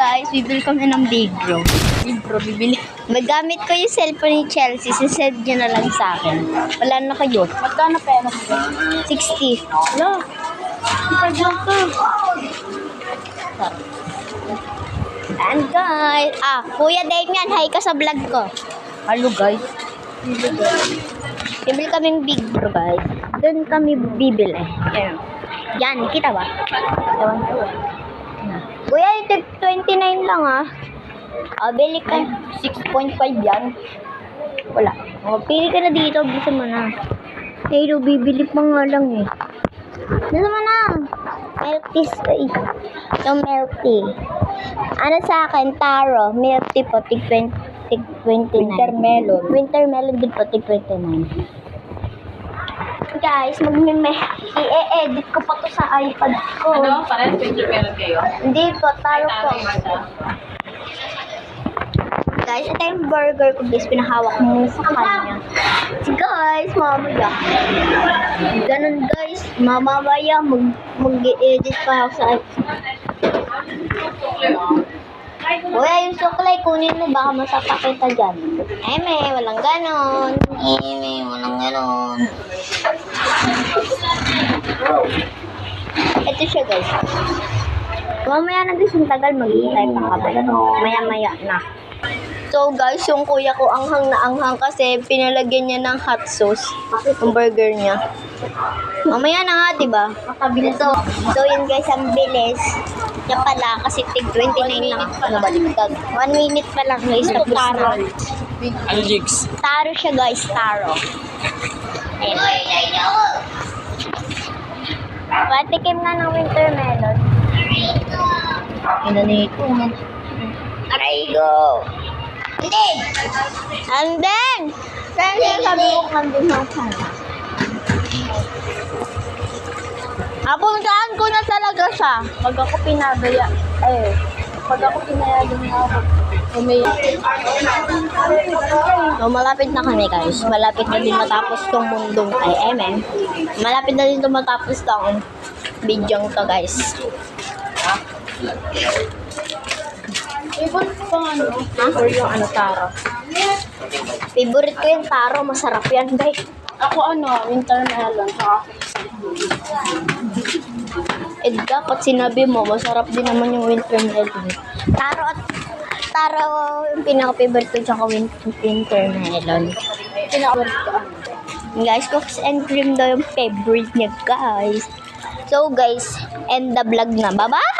guys, bibili kami ng Big Bro. Bibili. Magamit ko yung cellphone ni Chelsea. Sisend nyo na lang sa akin. Wala na kayo. Magkano pera mo? 60. Wala. Ipag lang to. And guys, Kuya Damian, hi ka sa vlog ko. Hello guys. Bibili kaming Big Bro guys. Doon kami bibili. Ayan. Yan, kita ba? Ewan ko. Kuya, ito 29 lang bili ka. 6.5 yan. Wala. Pili ka na dito. Bisa mo na. Pero bibili pa nga lang Bisa mo na. Milk tea. Yung milk tea. Ano sa akin? Taro. Milk tea po. Tig 29. Winter melon. Winter melon din po. Tig 29. Guys, i-edit ko pa to sa iPad ko. Ano? Parang winter melon kayo? Hindi po. Taro po. Guys, ito yung burger ko guys, pinahawak mo sa kanya. Guys, mamaya. Ganun guys, mamaya mag-edit pa ako sa Kuya, yung suklay, kunin mo, baka masapa kita dyan. Walang ganon. Walang ganon. Ito siya guys. Mamaya na guys, yung tagal mag-iintay pa kami. Maya-maya na. So guys, yung kuya ko anghang na anghang kasi pinalagyan niya ng hot sauce yung burger niya. Mamaya na nga, diba? So yun guys, ang bilis. Yan pala, kasi tig 29 lang. Ano ba, 1 minute pa lang guys, tapos na. Ano, Jigs? Taro siya guys, taro. Patikim na ng winter melon. Inanito. Aray go! And then, sabi ko nandun na sana. Puntaan ko na talaga siya. Pag ako pinabaya, pag ako pinayagan na ako, So, malapit na kami guys. Malapit na din matapos tong mundong malapit na din matapos tong video to guys. favorite ko or yung taro. Favorite ko yung taro. Masarap yan guys. Ako winter melon. Dapat sinabi mo, masarap din naman yung winter melon. Taro yung pinaka-favorite ko tsaka winter melon. Pinaka-favorite ko Guys, cookies and cream daw yung favorite niya guys. So guys, end the vlog na. Bye-bye!